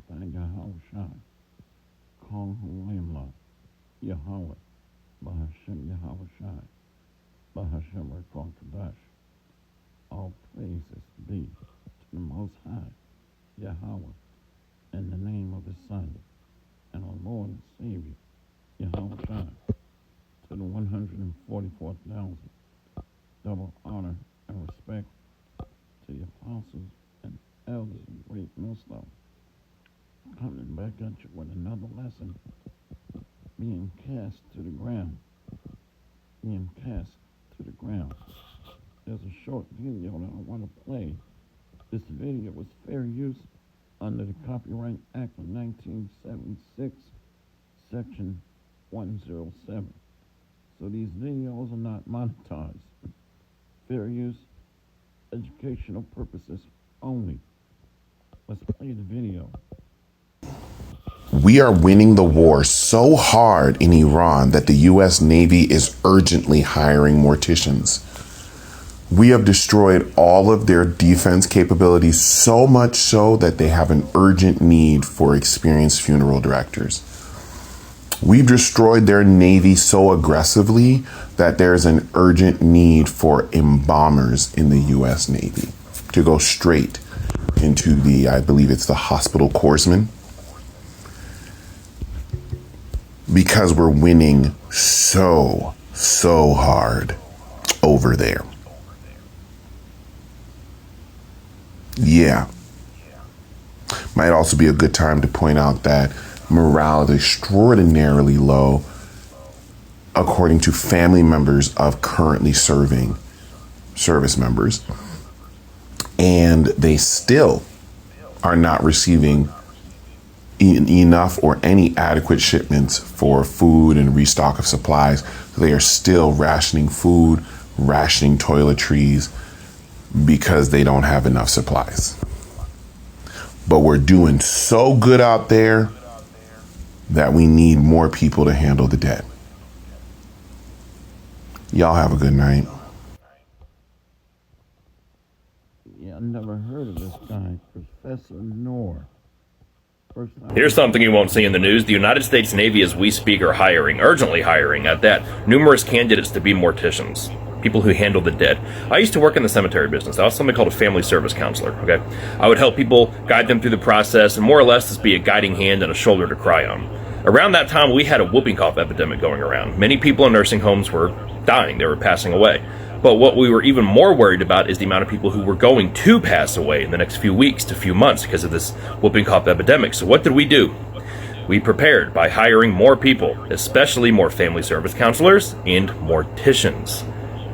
by Yahushua, Kong Hulamla, Yahweh, Bahashem Yahushua, Bahashem Rekon Kadash. All praises be to the Most High, Yahweh, in the name of His Son, and our Lord and Savior, Yahushua, to the 144,000. Double honor and respect to the apostles and elders and great Muslims. Coming back at you with another lesson, being cast to the ground. Being cast to the ground. There's a short video that I want to play. This video was fair use under the Copyright Act of 1976, Section 107. So these videos are not monetized. Fair use, educational purposes only. Let's play the video. We are winning the war so hard in Iran that the U.S. Navy is urgently hiring morticians. We have destroyed all of their defense capabilities, so much so that they have an urgent need for experienced funeral directors. We've destroyed their Navy so aggressively that there's an urgent need for embalmers in the U.S. Navy to go straight into I believe it's the hospital corpsman, because we're winning so hard over there. Yeah. Might also be a good time to point out that morale is extraordinarily low according to family members of currently serving service members. And they still are not receiving enough or any adequate shipments for food and restock of supplies. So they are still rationing food, rationing toiletries, because they don't have enough supplies. But we're doing so good out there that we need more people to handle the debt. Y'all have a good night. Yeah, I never heard of this guy, Professor Noor. Here's something you won't see in the news. The United States Navy, as we speak, are hiring, urgently hiring at that, numerous candidates to be morticians. People who handle the dead. I used to work in the cemetery business. I was something called a family service counselor, okay? I would help people, guide them through the process, and more or less just be a guiding hand and a shoulder to cry on. Around that time, we had a whooping cough epidemic going around. Many people in nursing homes were dying. They were passing away. But what we were even more worried about is the amount of people who were going to pass away in the next few weeks to few months because of this whooping cough epidemic. So what did we do? We prepared by hiring more people, especially more family service counselors and morticians.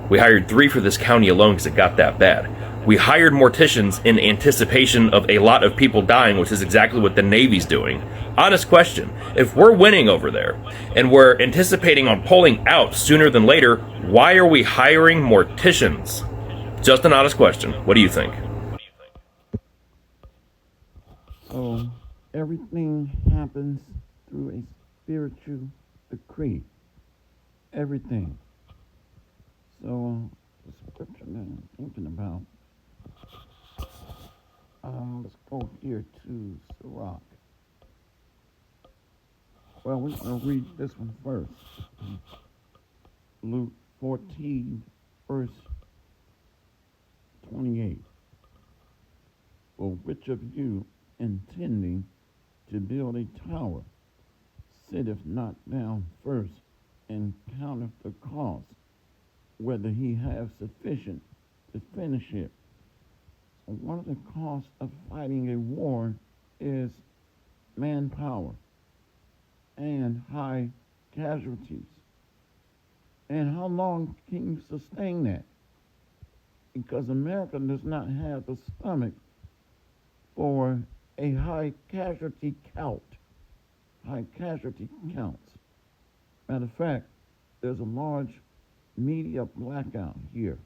We hired 3 for this county alone because it got that bad. We hired morticians in anticipation of a lot of people dying, which is exactly what the Navy's doing. Honest question, if we're winning over there and we're anticipating on pulling out sooner than later, why are we hiring morticians? Just an honest question. What do you think? So everything happens through a spiritual decree. Everything. So the scripture that I'm thinking about, let's go here to Sirach. Well, we're going to read this one first. Luke 14, verse 28. For which of you, intending to build a tower, sitteth not down first and counteth the cost, whether he have sufficient to finish it? So one of the costs of fighting a war is manpower and high casualties. And how long can you sustain that? Because America does not have the stomach for a high casualty count. High casualty counts. Matter of fact, there's a large media blackout here.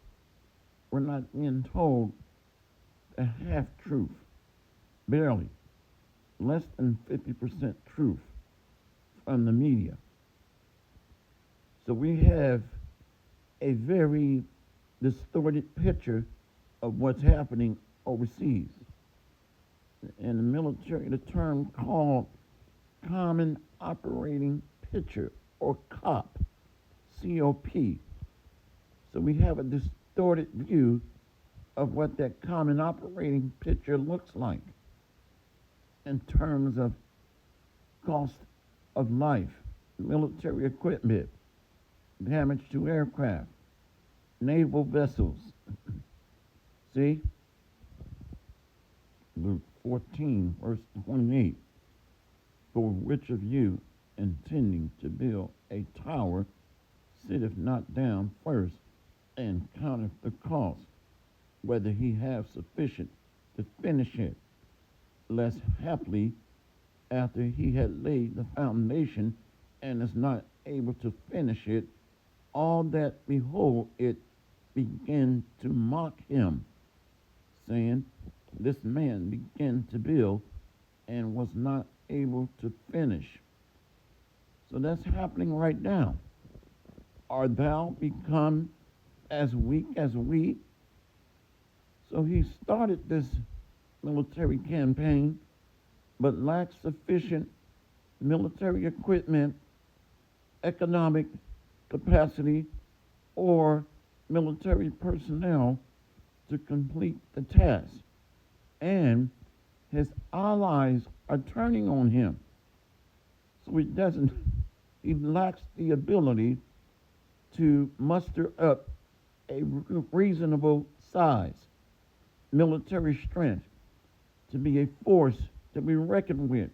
We're not being told the half truth. Barely. Less than 50% truth from the media. So we have a very distorted picture of what's happening overseas. in the military the term called Common Operating Picture, or COP, COP. So we have a distorted view of what that common operating picture looks like in terms of cost of life, military equipment, damage to aircraft, naval vessels. See? Luke 14, verse 28. For which of you, intending to build a tower, sitteth not down first and counteth the cost, whether he have sufficient to finish it, lest haply, after he had laid the foundation and is not able to finish it, all that behold it begin to mock him, saying, this man began to build and was not able to finish. So that's happening right now. Art thou become as weak as we? So he started this military campaign, but lacked sufficient military equipment, economic capacity, or military personnel to complete the task. And his allies are turning on him. So he lacks the ability to muster up a reasonable size military strength to be a force to be reckoned with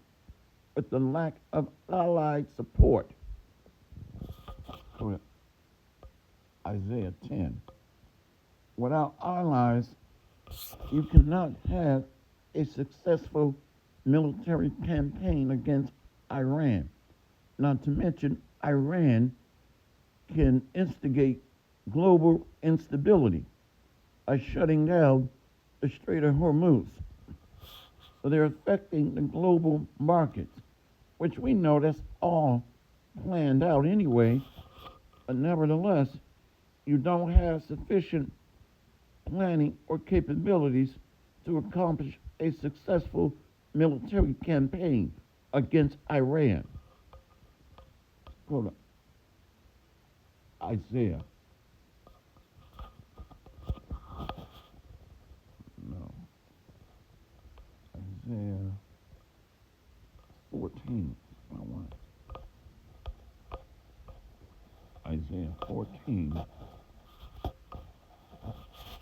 the lack of allied support. Isaiah 10. Without allies, you cannot have a successful military campaign against Iran. Not to mention, Iran can instigate global instability by shutting down the Strait of Hormuz. So they're affecting the global markets, which we know that's all planned out anyway. But nevertheless, you don't have sufficient planning or capabilities to accomplish a successful military campaign against Iran. Go to Isaiah. No. Isaiah 14. I want Isaiah 14.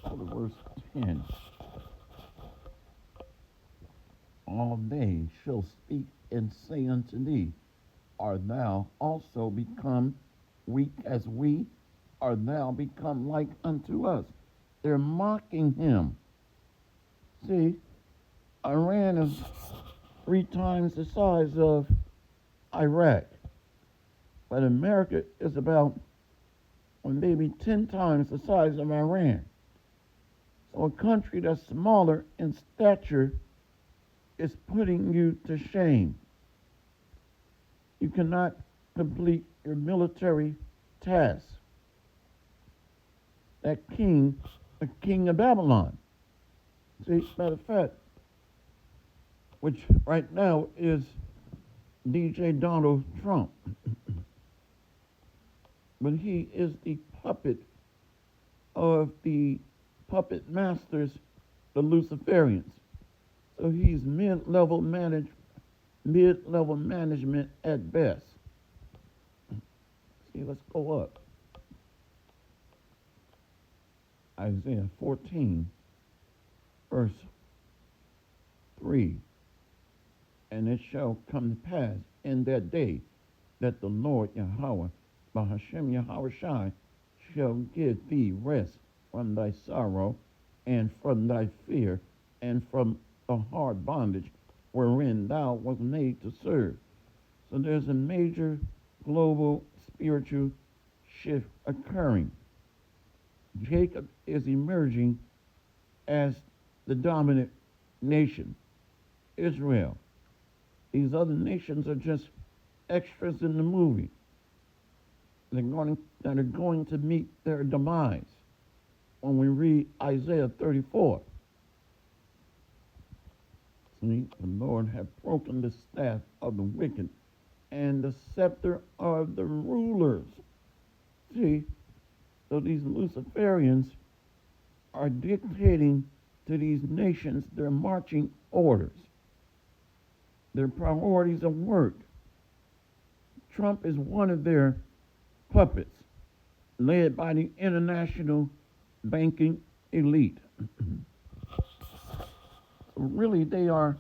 Go to verse 10. All they shall speak and say unto thee, art thou also become weak as we? Art thou become like unto us? They're mocking him. See, Iran is 3 times the size of Iraq, but America is about, or maybe 10 times the size of Iran. So a country that's smaller in stature is putting you to shame. You cannot complete your military task. That king, the king of Babylon. See, matter of fact, which right now is DJ Donald Trump. But he is the puppet of the puppet masters, the Luciferians. So he's mid-level management at best. See, let's go up. Isaiah 14, verse 3. And it shall come to pass in that day that the Lord Yahweh, Bahashem Yahushai, shall give thee rest from thy sorrow and from thy fear and from the hard bondage wherein thou wast made to serve. So there's a major global spiritual shift occurring. Jacob is emerging as the dominant nation, Israel. These other nations are just extras in the movie. That are going to meet their demise when we read Isaiah 34. See, the Lord hath broken the staff of the wicked and the scepter of the rulers. See, so these Luciferians are dictating to these nations their marching orders, their priorities of work. Trump is one of their puppets, led by the international banking elite. So really, they are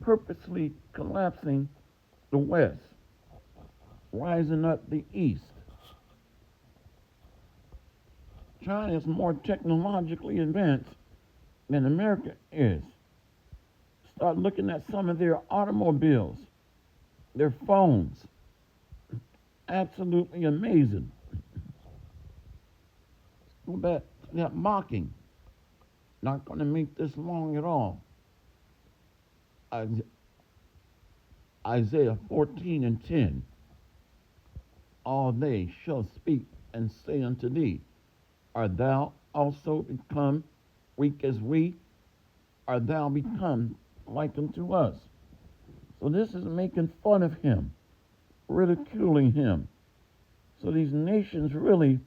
purposely collapsing the West, rising up the East. China is more technologically advanced than America is. Start looking at some of their automobiles, their phones. Absolutely amazing. Go back to that mocking. Not going to make this long at all. Isaiah 14:10. All they shall speak and say unto thee, art thou also become weak as we? Art thou become like unto us? So this is making fun of him, ridiculing him. So these nations really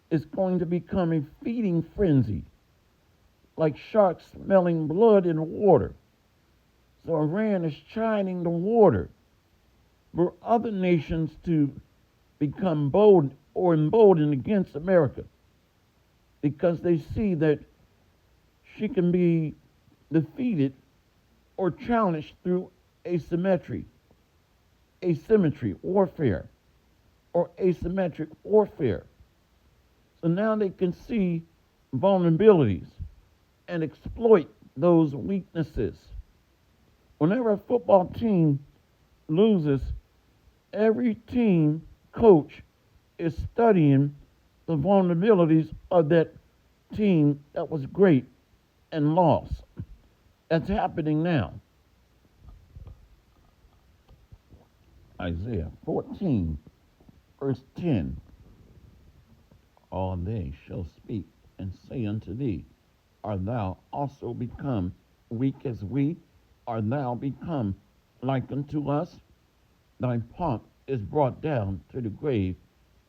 is going to become a feeding frenzy, like sharks smelling blood in water. So Iran is chiding the water for other nations to become bold or emboldened against America, because they see that she can be defeated or challenged through asymmetry warfare, or asymmetric warfare. So now they can see vulnerabilities and exploit those weaknesses. Whenever a football team loses, every team coach is studying the vulnerabilities of that team that was great and lost. That's happening now. Isaiah 14, verse 10. All they shall speak and say unto thee, art thou also become weak as we? Art thou become like unto us? Thy pomp is brought down to the grave,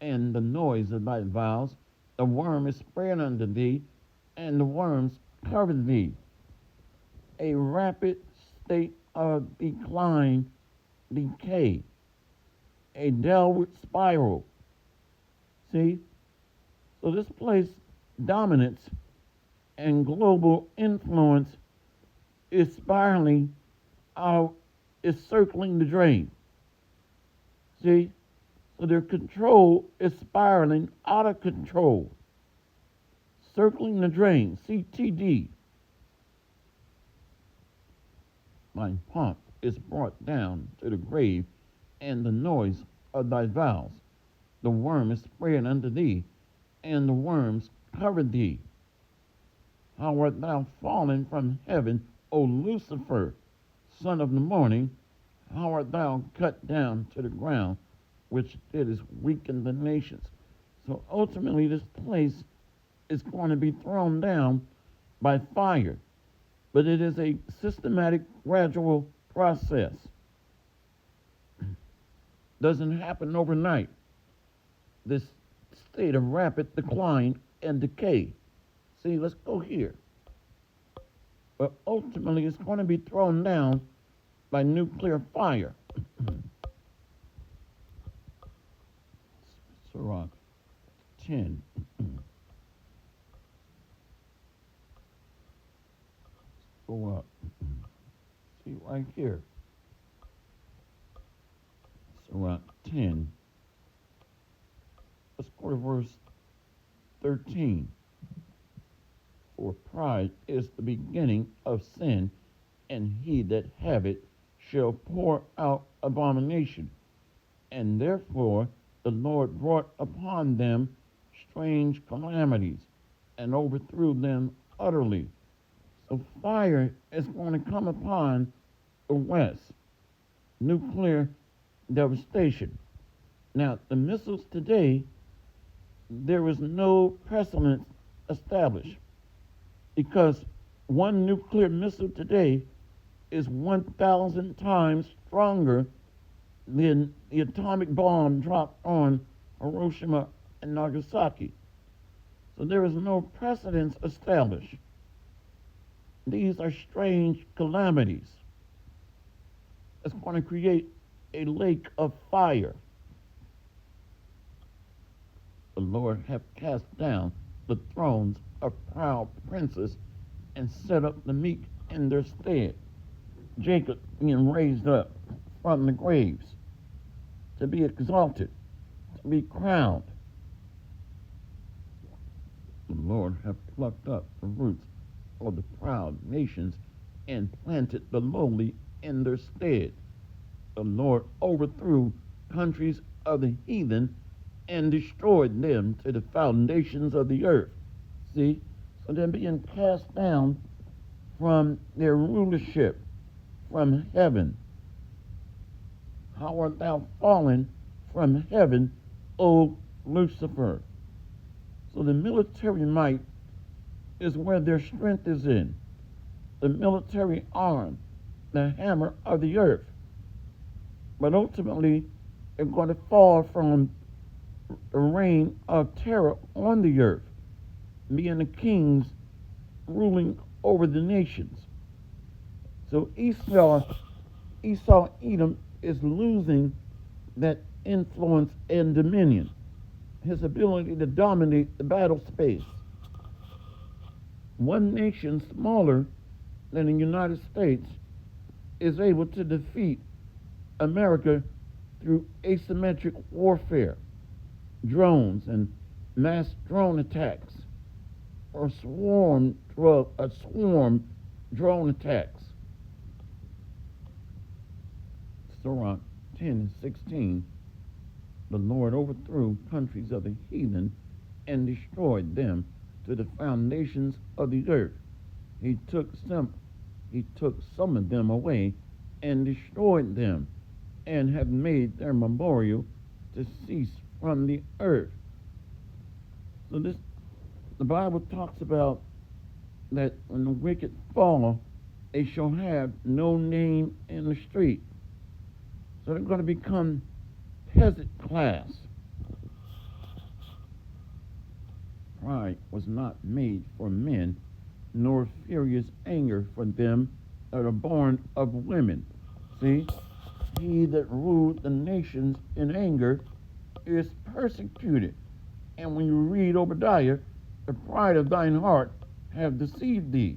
and the noise of thy vows. The worm is spread unto thee, and the worms cover thee. A rapid state of decline, decay, a downward spiral. See? So this place dominance and global influence is spiraling out, is circling the drain. See? So their control is spiraling out of control. Circling the drain, CTD. My pomp is brought down to the grave, and the noise of thy vows. The worm is spread unto thee, and the worms cover thee. How art thou fallen from heaven, O Lucifer, son of the morning? How art thou cut down to the ground, which didst weaken the nations? So ultimately this place is going to be thrown down by fire. But it is a systematic, gradual process. Doesn't happen overnight. This state of rapid decline and decay. See, let's go here. But ultimately, it's going to be thrown down by nuclear fire. Sirach 10. Go up. See right here. Sirach 10. Let's go to verse 13. For pride is the beginning of sin, and he that have it shall pour out abomination. And therefore the Lord brought upon them strange calamities, and overthrew them utterly. So fire is going to come upon the West. Nuclear devastation. Now, the missiles today, there was no precedent established, because one nuclear missile today is 1,000 times stronger than the atomic bomb dropped on Hiroshima and Nagasaki. So there is no precedence established. These are strange calamities. It's going to create a lake of fire. The Lord hath cast down the thrones of proud princes and set up the meek in their stead. Jacob being raised up from the graves to be exalted, to be crowned. The Lord hath plucked up the roots of the proud nations and planted the lowly in their stead. The Lord overthrew countries of the heathen and destroyed them to the foundations of the earth. See? So they're being cast down from their rulership from heaven. How art thou fallen from heaven, O Lucifer? So the military might is where their strength is in. The military arm, the hammer of the earth. But ultimately, they're going to fall from a reign of terror on the earth, being the kings ruling over the nations. So Esau, Edom, is losing that influence and dominion, his ability to dominate the battle space. One nation smaller than the United States is able to defeat America through asymmetric warfare, drones and mass drone attacks, or swarm drone attacks. Surah 10 and 16, the Lord overthrew countries of the heathen and destroyed them to the foundations of the earth. He took some of them away and destroyed them, and have made their memorial to cease from the earth. So the Bible talks about that when the wicked fall, they shall have no name in the street. So they're going to become peasant class. Pride was not made for men, nor furious anger for them that are born of women. See? He that ruled the nations in anger is persecuted. And when you read Obadiah, the pride of thine heart have deceived thee.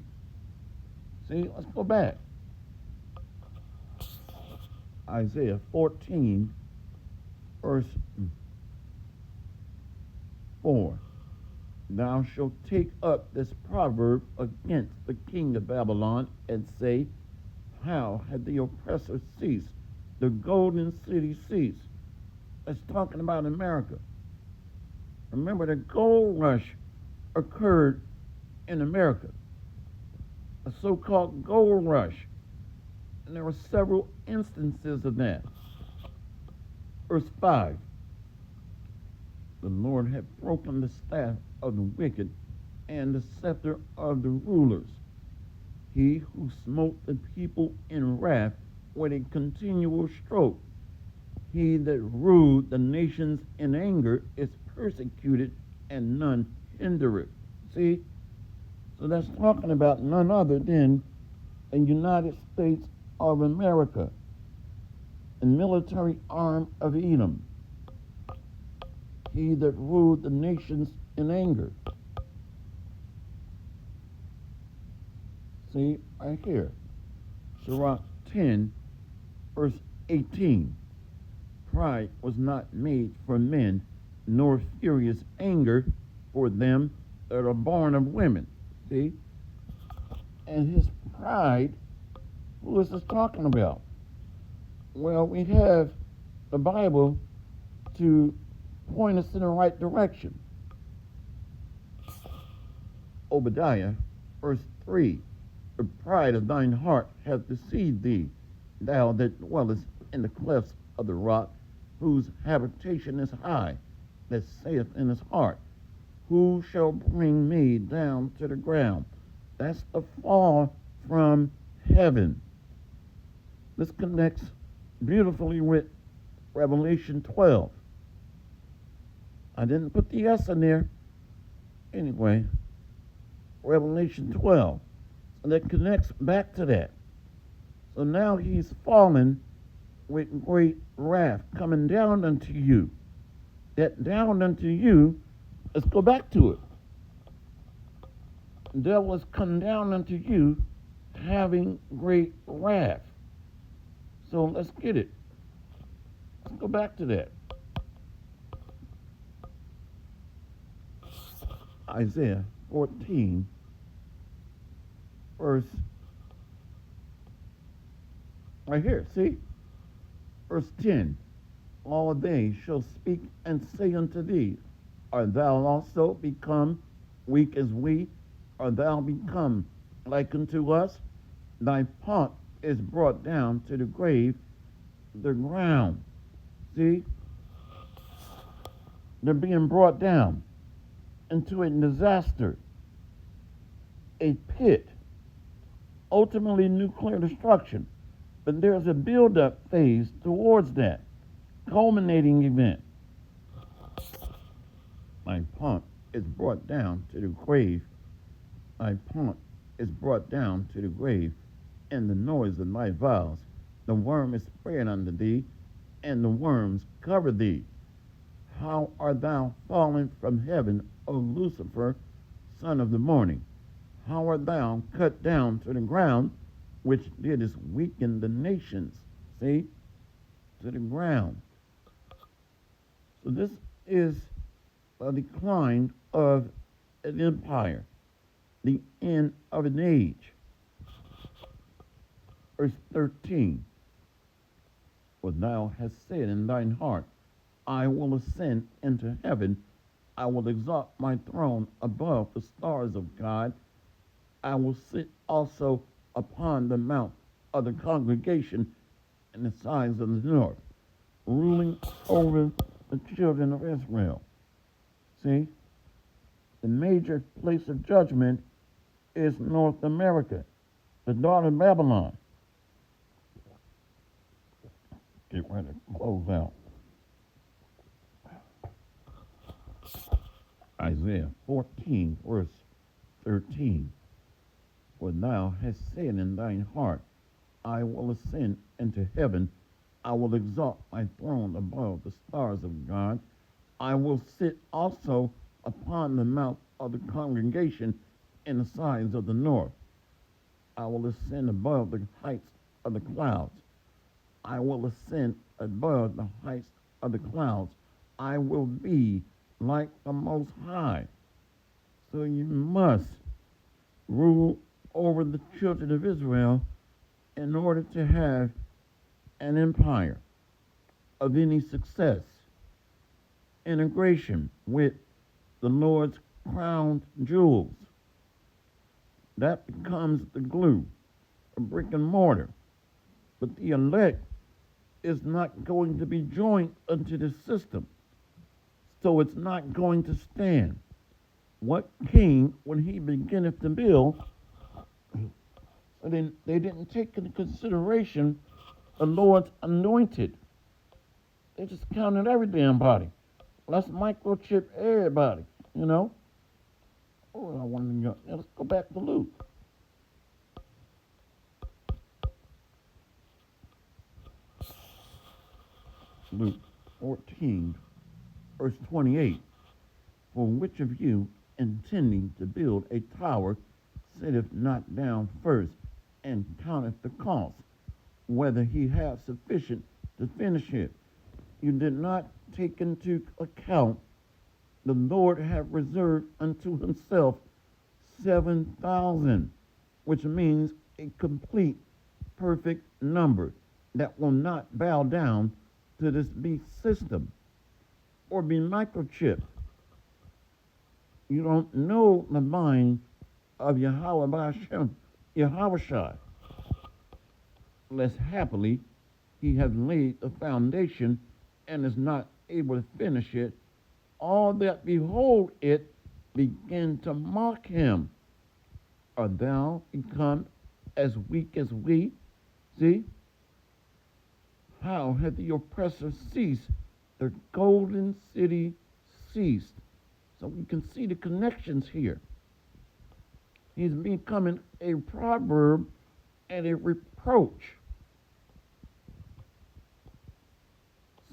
See, let's go back. Isaiah 14, verse 4. Thou shalt take up this proverb against the king of Babylon, and say, how had the oppressor ceased? The golden city ceased. That's talking about America. Remember, the gold rush occurred in America, a so-called gold rush. And there were several instances of that. Verse 5. The Lord had broken the staff of the wicked and the scepter of the rulers. He who smote the people in wrath with a continual stroke. He that ruled the nations in anger is persecuted, and none hindereth. See? So that's talking about none other than the United States of America, the military arm of Edom. He that ruled the nations in anger. See, right here. Surah 10, verse 18. Pride was not made for men, nor furious anger for them that are born of women. See? And his pride, who is this talking about? Well, we have the Bible to point us in the right direction. Obadiah, verse 3. The pride of thine heart hath deceived thee, thou that dwellest in the clefts of the rock, whose habitation is high, that saith in his heart, who shall bring me down to the ground? That's the fall from heaven. This connects beautifully with Revelation 12. I didn't put the S in there. Anyway, Revelation 12. So that connects back to that. So now he's fallen with great wrath coming down unto you. That down unto you, let's go back to it. The devil has come down unto you having great wrath. So let's get it. Let's go back to that. Isaiah 14, verse, right here, see? Verse 10. All they shall speak and say unto thee, art thou also become weak as we? Art thou become like unto us? Thy pomp is brought down to the grave, the ground. See? They're being brought down into a disaster, a pit, ultimately nuclear destruction. But there's a build-up phase towards that culminating event. My pomp is brought down to the grave. My pomp is brought down to the grave, and the noise of my vows. The worm is spread unto thee, and the worms cover thee. How art thou fallen from heaven, O Lucifer, son of the morning? How art thou cut down to the ground, which didst weaken the nations? See? To the ground. So this is a decline of an empire, the end of an age. Verse 13. For thou hast said in thine heart, I will ascend into heaven. I will exalt my throne above the stars of God. I will sit also upon the mount of the congregation in the sides of the north, ruling over the children of Israel. See, the major place of judgment is North America, the daughter of Babylon. Get ready to close out. Isaiah 14, verse 13. For thou hast said in thine heart, I will ascend into heaven. I will exalt my throne above the stars of God. I will sit also upon the mount of the congregation in the sides of the north. I will ascend above the heights of the clouds. I will ascend above the heights of the clouds. I will be like the Most High. So you must rule over the children of Israel in order to have an empire of any success. Integration with the Lord's crown jewels. That becomes the glue, a brick and mortar. But the elect is not going to be joined unto the system. So it's not going to stand. What king, when he beginneth to build, then they didn't take into consideration the Lord's anointed. They just counted every damn body. Let's microchip everybody, you know? Oh, I want to go. Let's go back to Luke. Luke 14, verse 28. For which of you, intending to build a tower, sitteth not down first, and counteth the cost, whether he have sufficient to finish it? You did not take into account the Lord have reserved unto himself 7,000, which means a complete, perfect number that will not bow down to this beast system or be microchipped. You don't know the mind of Yahweh Shai. Less happily, he has laid the foundation and is not able to finish it. All that behold it begin to mock him. Art thou become as weak as we? See? How had the oppressor ceased? The golden city ceased. So we can see the connections here. He's becoming a proverb and a reproach,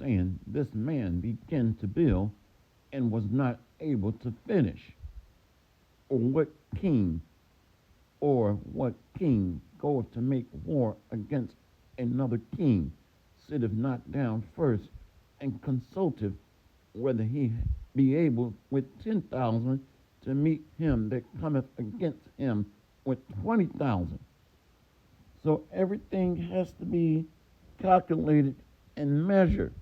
saying this man began to build and was not able to finish. Or what king goeth to make war against another king, sitteth not down first and consulteth whether he be able with 10,000 to meet him that cometh against him with 20,000. So everything has to be calculated and measured.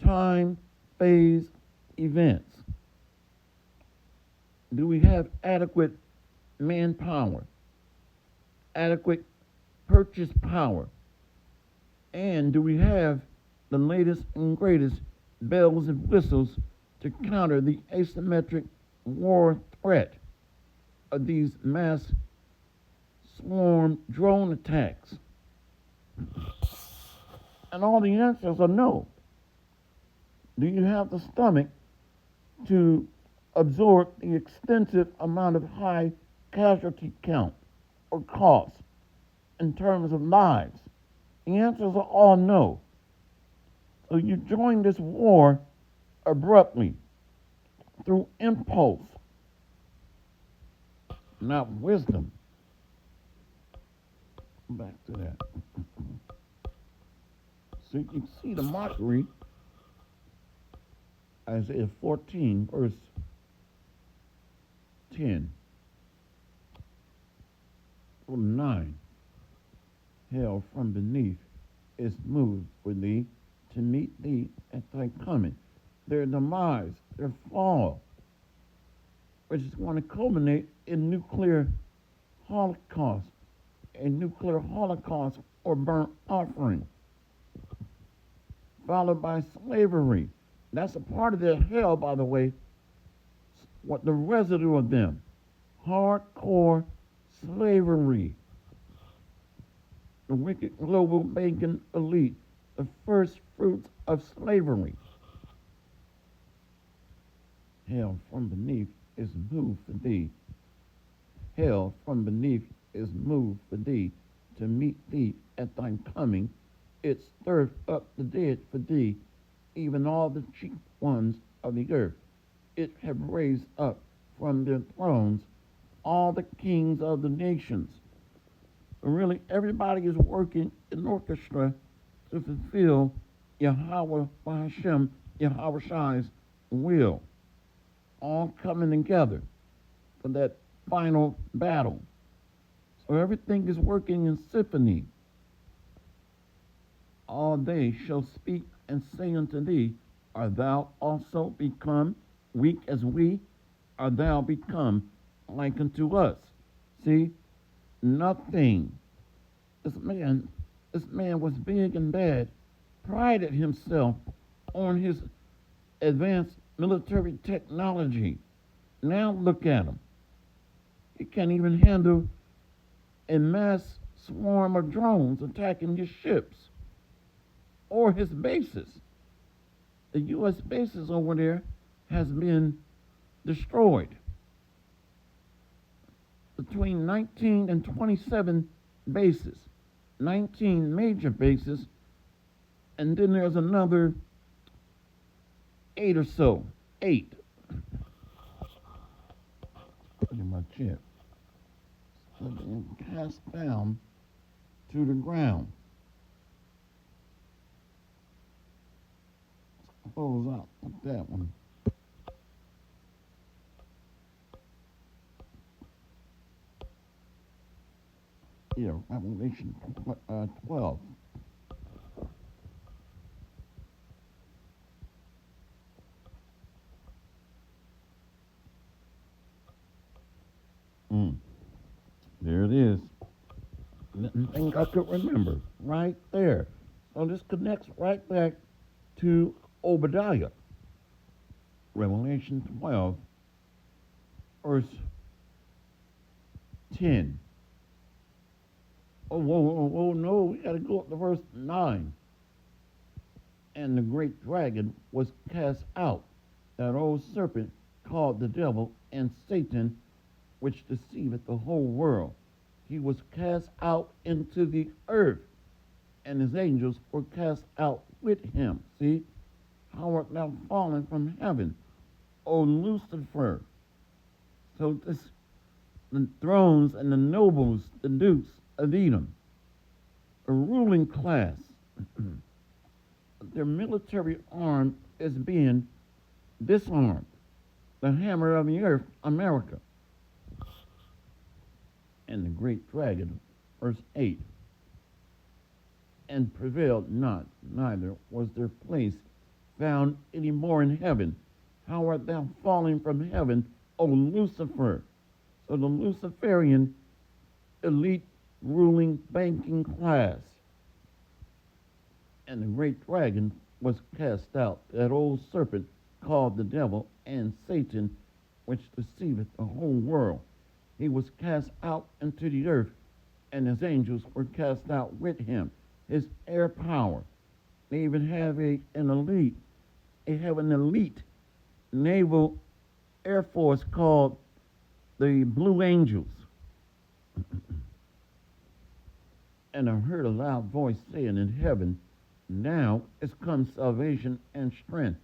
Time, phase, events. Do we have adequate manpower, adequate purchase power, and do we have the latest and greatest bells and whistles to counter the asymmetric war threat of these mass swarm drone attacks? And all the answers are no. Do you have the stomach to absorb the extensive amount of high casualty count or cost in terms of lives? The answers are all no. So you join this war abruptly through impulse, not wisdom. Back to that. So you can see the mockery. Isaiah 14, verse 10 or 9. Hell from beneath is moved for thee to meet thee at thy coming. Their demise, their fall, which is going to culminate in nuclear holocaust, a nuclear holocaust or burnt offering, followed by slavery. That's a part of their hell, by the way. What the residue of them, hardcore slavery. The wicked global banking elite, the first fruits of slavery. Hell from beneath is moved for thee. Hell from beneath is moved for thee to meet thee at thy coming. It stirred up the dead for thee, even all the chief ones of the earth. It have raised up from their thrones all the kings of the nations. Really, everybody is working in orchestra to fulfill Yahweh Hashem, Yahweh Shai's will. All coming together for that final battle. So everything is working in symphony. All they shall speak and say unto thee, art thou also become weak as we? Art thou become like unto us? See, nothing. This man was big and bad, prided himself on his advanced military technology. Now look at him. He can't even handle a mass swarm of drones attacking his ships or his bases. The U.S. bases over there has been destroyed. Between 19 and 27 bases, 19 major bases, and then there's another 8 or so. 8. Pretty much it. So being cast down to the ground. Let's close out with that one. Yeah, Revelation 12. There it is. Didn't think I could remember. Right there. So this connects right back to Obadiah. Revelation 12, verse 10. Oh, no, we got to go up to verse 9. And the great dragon was cast out, that old serpent called the devil and Satan, which deceiveth the whole world. He was cast out into the earth, and his angels were cast out with him. See, how art thou fallen from heaven, O Lucifer? So this, the thrones and the nobles, the dukes of Edom, a ruling class, their military arm is being disarmed. The hammer of the earth, America. And the great dragon, verse 8, and prevailed not, neither was their place found any more in heaven. How art thou falling from heaven, O Lucifer? So the Luciferian elite ruling banking class. And the great dragon was cast out, that old serpent called the devil and Satan, which deceiveth the whole world. He was cast out into the earth, and his angels were cast out with him. His air power. They even have an elite naval air force called the Blue Angels. And I heard a loud voice saying in heaven, now is come salvation and strength,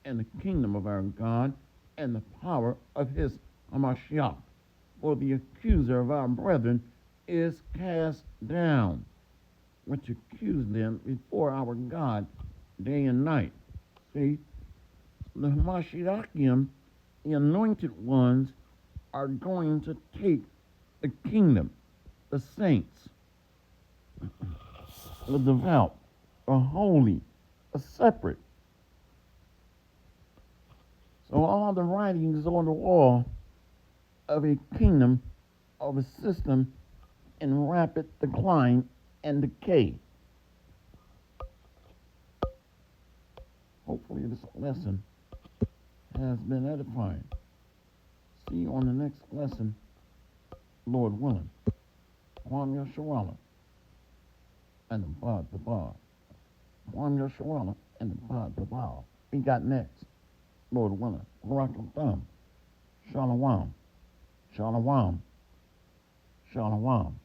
and the kingdom of our God, and the power of his Hamashiach. For the accuser of our brethren is cast down, which accused them before our God day and night. See, the Hamashiachim, the anointed ones, are going to take the kingdom, the saints, the devout, the holy, the separate. So all the writings on the wall of a kingdom, of a system in rapid decline and decay. Hopefully this lesson has been edifying. See you on the next lesson, Lord willing. Kwam Yashawala and the Bod the Bar. Kwam Yashawala and the Bod the Bar. We got next, Lord willing. Rock and thumb. Shalom. Shalom. Shalom.